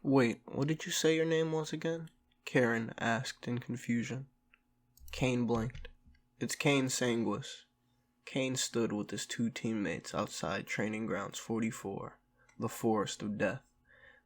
Wait, what did you say your name was again? Karen asked in confusion. Kane blinked. It's Kane Sanguis. Kane stood with his two teammates outside Training Grounds 44, the Forest of Death.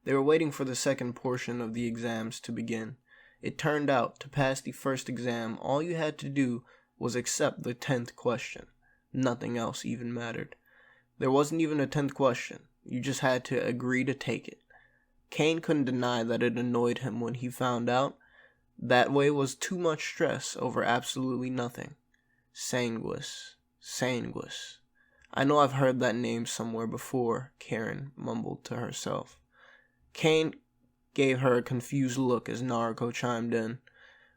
They were waiting for the second portion of the exams to begin. It turned out, to pass the first exam, all you had to do was accept the 10th question. Nothing else even mattered. There wasn't even a 10th question. You just had to agree to take it. Kane couldn't deny that it annoyed him when he found out that way was too much stress over absolutely nothing. Sanguis. I know I've heard that name somewhere before, Karen mumbled to herself. Kane gave her a confused look as Naruko chimed in.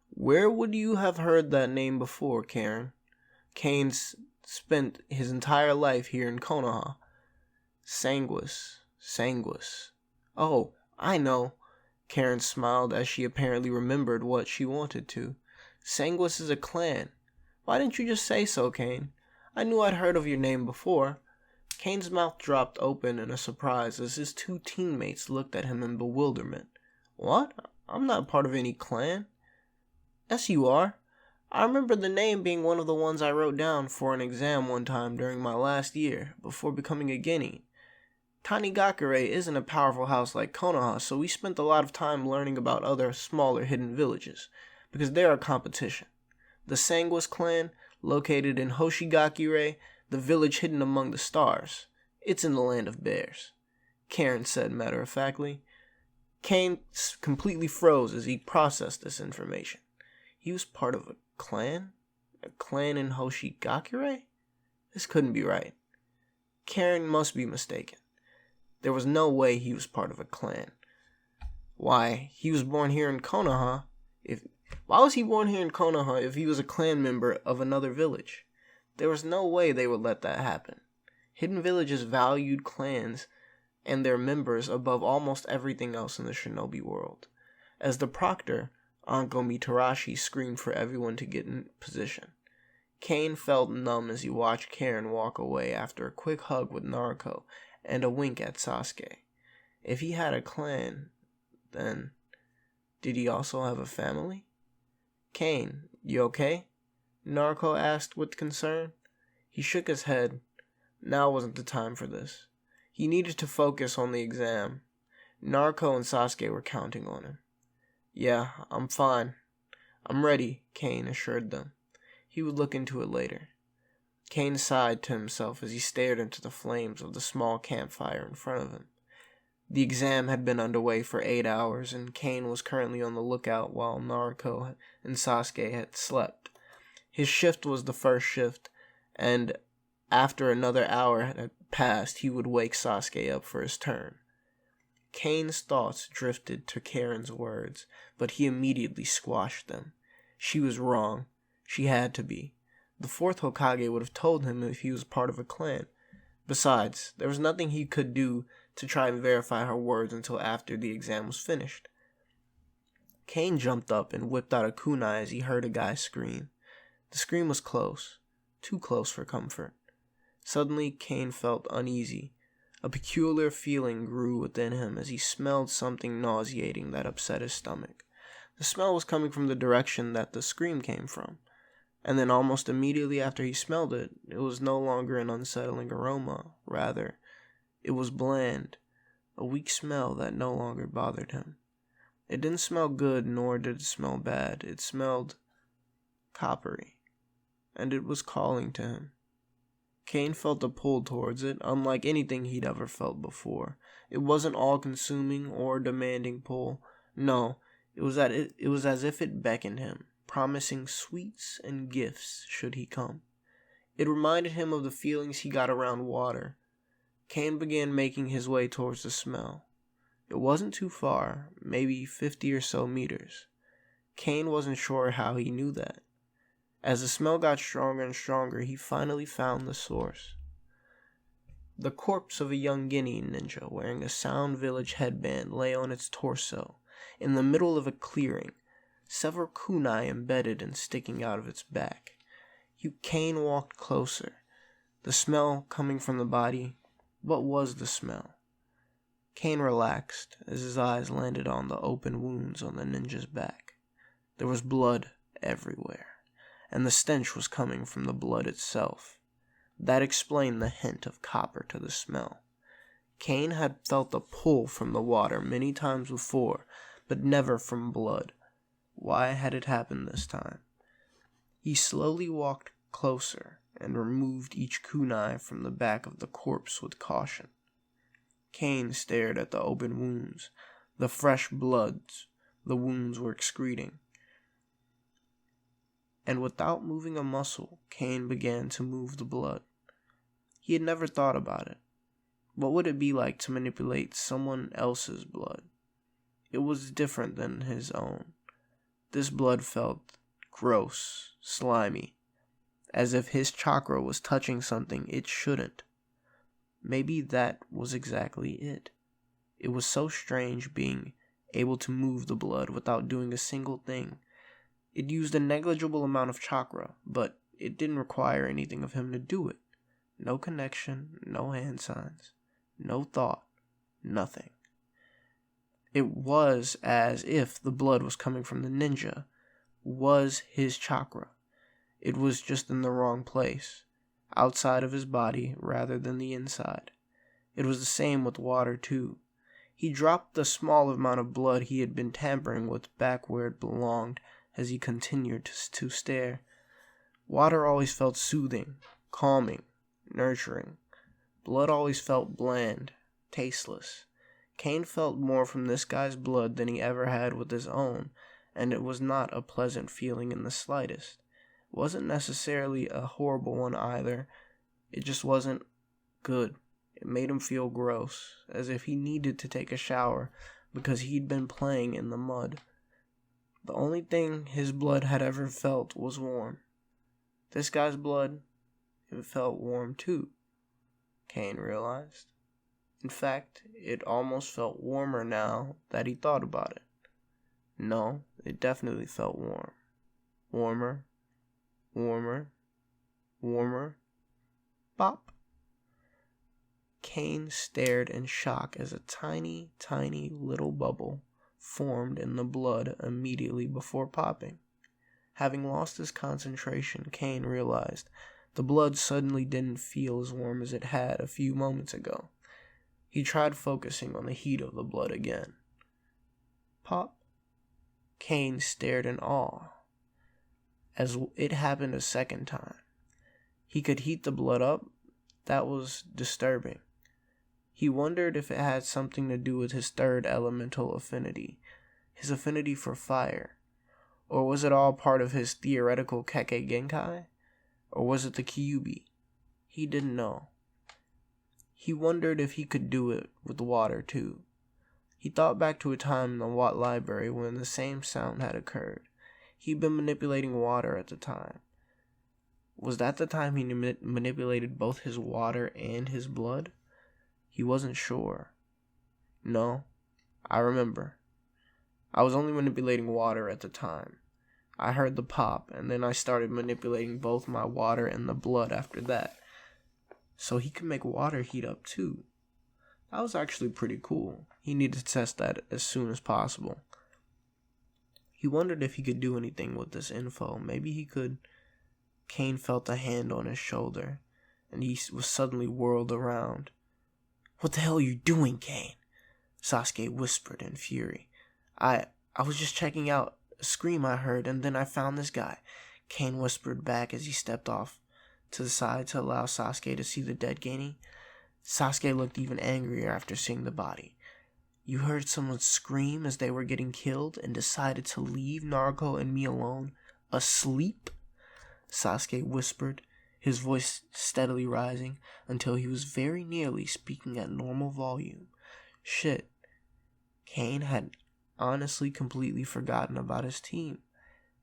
Where would you have heard that name before, Karen? Kane's spent his entire life here in Konoha. Sanguis. Oh, I know. Karen smiled as she apparently remembered what she wanted to. Sanguis is a clan. Why didn't you just say so, Kane? I knew I'd heard of your name before. Kane's mouth dropped open in a surprise as his two teammates looked at him in bewilderment. What? I'm not part of any clan. Yes, you are. I remember the name being one of the ones I wrote down for an exam one time during my last year, before becoming a Guinea. Tanigakure isn't a powerful house like Konoha, so we spent a lot of time learning about other smaller hidden villages, because they're our competition. The Sanguis clan, located in Hoshigakure, the village hidden among the stars. It's in the land of bears, Karen said matter-of-factly. Kane completely froze as he processed this information. He was part of a clan? A clan in Hoshigakure? This couldn't be right. Karen must be mistaken. There was no way he was part of a clan. Why, he was born here in Konoha. Why was he born here in Konoha if he was a clan member of another village? There was no way they would let that happen. Hidden villages valued clans and their members above almost everything else in the shinobi world. As the proctor, Anko Mitarashi screamed for everyone to get in position. Kane felt numb as he watched Karen walk away after a quick hug with Naruko and a wink at Sasuke. If he had a clan, then did he also have a family? Kane, you okay? Naruko asked with concern. He shook his head. Now wasn't the time for this. He needed to focus on the exam. Naruko and Sasuke were counting on him. Yeah, I'm fine. I'm ready, Kane assured them. He would look into it later. Kane sighed to himself as he stared into the flames of the small campfire in front of him. The exam had been underway for 8 hours, and Kane was currently on the lookout while Naruko and Sasuke had slept. His shift was the first shift, and after another hour had passed, he would wake Sasuke up for his turn. Kane's thoughts drifted to Karen's words, but he immediately squashed them. She was wrong. She had to be. The fourth Hokage would have told him if he was part of a clan. Besides, there was nothing he could do to try and verify her words until after the exam was finished. Kane jumped up and whipped out a kunai as he heard a guy scream. The scream was close, too close for comfort. Suddenly, Kane felt uneasy. A peculiar feeling grew within him as he smelled something nauseating that upset his stomach. The smell was coming from the direction that the scream came from. And then almost immediately after he smelled it, it was no longer an unsettling aroma. Rather, it was bland, a weak smell that no longer bothered him. It didn't smell good, nor did it smell bad. It smelled coppery, and it was calling to him. Kane felt a pull towards it, unlike anything he'd ever felt before. It wasn't all-consuming or demanding pull. No, it was as if it beckoned him, promising sweets and gifts should he come. It reminded him of the feelings he got around water. Kane began making his way towards the smell. It wasn't too far, maybe 50 or so meters. Kane wasn't sure how he knew that. As the smell got stronger and stronger, he finally found the source. The corpse of a young Guinea ninja wearing a Sound Village headband lay on its torso, in the middle of a clearing, several kunai embedded and sticking out of its back. Kane walked closer. The smell coming from the body. What was the smell? Kane relaxed as his eyes landed on the open wounds on the ninja's back. There was blood everywhere, and the stench was coming from the blood itself. That explained the hint of copper to the smell. Kane had felt the pull from the water many times before, but never from blood. Why had it happened this time? He slowly walked closer and removed each kunai from the back of the corpse with caution. Kane stared at the open wounds, the fresh bloods the wounds were excreting. And without moving a muscle, Kane began to move the blood. He had never thought about it. What would it be like to manipulate someone else's blood? It was different than his own. This blood felt gross, slimy, as if his chakra was touching something it shouldn't. Maybe that was exactly it. It was so strange being able to move the blood without doing a single thing. It used a negligible amount of chakra, but it didn't require anything of him to do it. No connection, no hand signs, no thought, nothing. It was as if the blood was coming from the ninja, was his chakra. It was just in the wrong place, outside of his body rather than the inside. It was the same with water too. He dropped the small amount of blood he had been tampering with back where it belonged as he continued to stare. Water always felt soothing, calming, nurturing. Blood always felt bland, tasteless. Kane felt more from this guy's blood than he ever had with his own, and it was not a pleasant feeling in the slightest. It wasn't necessarily a horrible one either. It just wasn't good. It made him feel gross, as if he needed to take a shower because he'd been playing in the mud. The only thing his blood had ever felt was warm. This guy's blood, it felt warm too, Kane realized. In fact, it almost felt warmer now that he thought about it. No, it definitely felt warm. Warmer, warmer, warmer. Bop. Kane stared in shock as a tiny, tiny little bubble formed in the blood immediately before popping. Having lost his concentration, Kane realized the blood suddenly didn't feel as warm as it had a few moments ago. He tried focusing on the heat of the blood again. Pop. Kane stared in awe as it happened a second time. He could heat the blood up. That was disturbing. He wondered if it had something to do with his third elemental affinity, his affinity for fire. Or was it all part of his theoretical Kekkei Genkai? Or was it the Kyuubi? He didn't know. He wondered if he could do it with water too. He thought back to a time in the Watt library when the same sound had occurred. He'd been manipulating water at the time. Was that the time he manipulated both his water and his blood? He wasn't sure. No, I remember. I was only manipulating water at the time. I heard the pop, and then I started manipulating both my water and the blood after that. So he could make water heat up too. That was actually pretty cool. He needed to test that as soon as possible. He wondered if he could do anything with this info. Maybe he could. Kane felt a hand on his shoulder, and he was suddenly whirled around. "What the hell are you doing, Kane?" Sasuke whispered in fury. I was just checking out a scream I heard, and then I found this guy," Kane whispered back as he stepped off to the side to allow Sasuke to see the dead Gani. Sasuke looked even angrier after seeing the body. "You heard someone scream as they were getting killed and decided to leave Naruto and me alone, asleep?" Sasuke whispered, his voice steadily rising until he was very nearly speaking at normal volume. Shit. Kane had honestly completely forgotten about his team,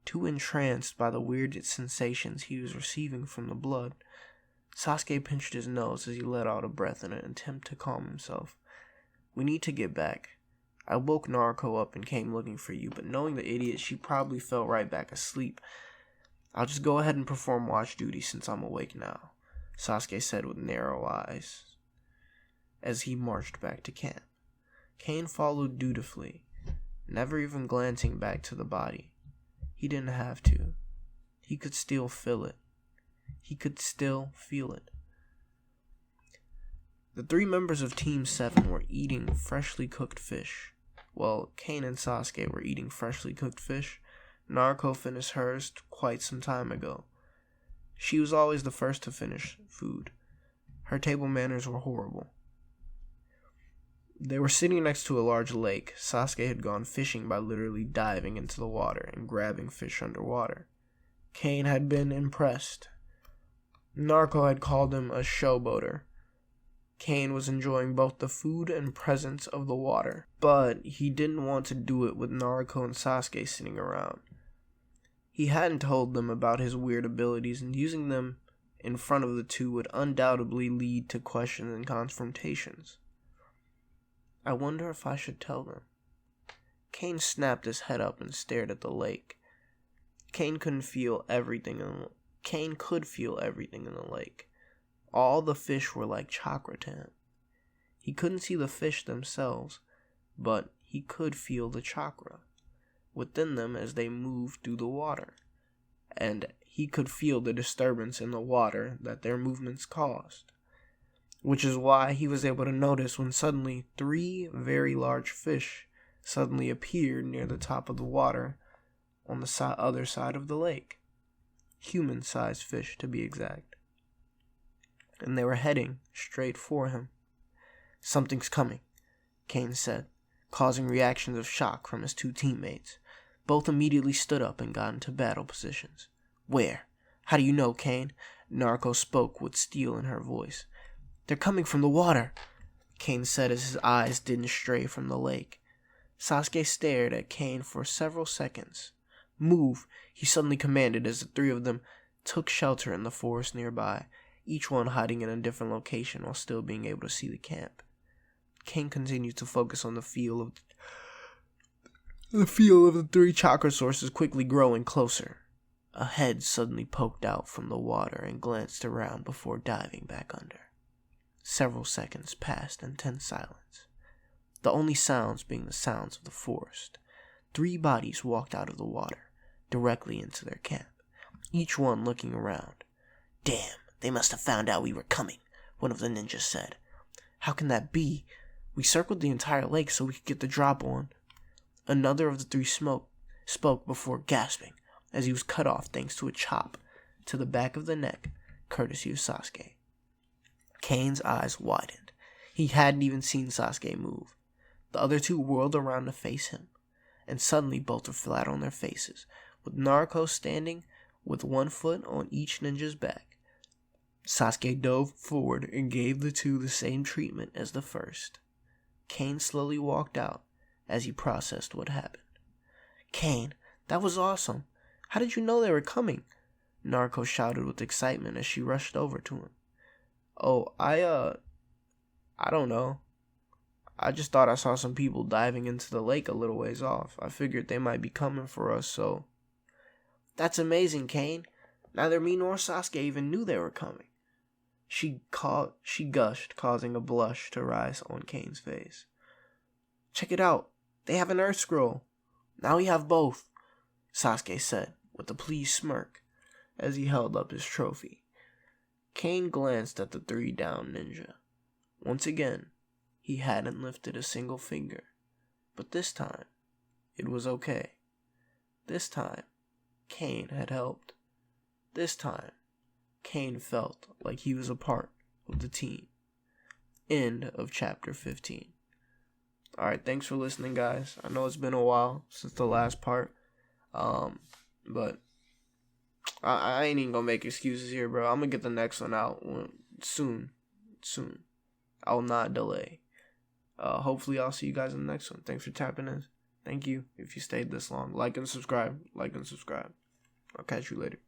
too entranced by the weird sensations he was receiving from the blood. Sasuke pinched his nose as he let out a breath in an attempt to calm himself. "We need to get back. I woke Naruto up and came looking for you, but knowing the idiot, she probably fell right back asleep. I'll just go ahead and perform watch duty since I'm awake now," Sasuke said with narrow eyes as he marched back to camp. Kane followed dutifully, never even glancing back to the body. He didn't have to. He could still feel it. The 3 members of Team 7 were eating freshly cooked fish. Well, Kane and Sasuke were eating freshly cooked fish. Naruko finished hers quite some time ago. She was always the first to finish food. Her table manners were horrible. They were sitting next to a large lake. Sasuke had gone fishing by literally diving into the water and grabbing fish underwater. Kane had been impressed. Naruko had called him a showboater. Kane was enjoying both the food and presence of the water, but he didn't want to do it with Naruko and Sasuke sitting around. He hadn't told them about his weird abilities, and using them in front of the two would undoubtedly lead to questions and confrontations. I wonder if I should tell them. Kane snapped his head up and stared at the lake. Kane could feel everything in the lake. All the fish were like chakra to him. He couldn't see the fish themselves, but he could feel the chakra within them as they moved through the water, and he could feel the disturbance in the water that their movements caused, which is why he was able to notice when suddenly 3 very large fish suddenly appeared near the top of the water on the other side of the lake. Human-sized fish, to be exact. And they were heading straight for him. "Something's coming," Kane said, causing reactions of shock from his 2 teammates. Both immediately stood up and got into battle positions. "Where? How do you know, Kane?" Naruko spoke with steel in her voice. "They're coming from the water," Kane said as his eyes didn't stray from the lake. Sasuke stared at Kane for several seconds. "Move," he suddenly commanded as the 3 of them took shelter in the forest nearby, each one hiding in a different location while still being able to see the camp. Kane continued to focus on the feel of the 3 chakra sources quickly growing closer. A head suddenly poked out from the water and glanced around before diving back under. Several seconds passed in tense silence, the only sounds being the sounds of the forest. 3 bodies walked out of the water, directly into their camp, each one looking around. "Damn, they must have found out we were coming," one of the ninjas said. "How can that be? We circled the entire lake so we could get the drop on." Another of the 3 spoke before gasping, as he was cut off thanks to a chop to the back of the neck, courtesy of Sasuke. Kane's eyes widened. He hadn't even seen Sasuke move. The other 2 whirled around to face him, and suddenly both were flat on their faces, with Naruko standing with 1 foot on each ninja's back. Sasuke dove forward and gave the 2 the same treatment as the first. Kane slowly walked out as he processed what happened. "Kane, that was awesome. How did you know they were coming?" Naruko shouted with excitement as she rushed over to him. "Oh, I don't know. I just thought I saw some people diving into the lake a little ways off. I figured they might be coming for us, so..." "That's amazing, Kane. Neither me nor Sasuke even knew they were coming." She gushed, causing a blush to rise on Kane's face. "Check it out. They have an Earth Scroll. Now we have both," Sasuke said with a pleased smirk as he held up his trophy. Kane glanced at the 3 down ninja. Once again, he hadn't lifted a single finger. But this time, it was okay. This time, Kane had helped. This time, Kane felt like he was a part of the team. End of chapter 15. Alright, thanks for listening, guys. I know it's been a while since the last part. But I ain't even gonna make excuses here, bro. I'm gonna get the next one out soon. I'll not delay. Hopefully I'll see you guys in the next one. Thanks for tapping in. Thank you if you stayed this long. Like and subscribe. I'll catch you later.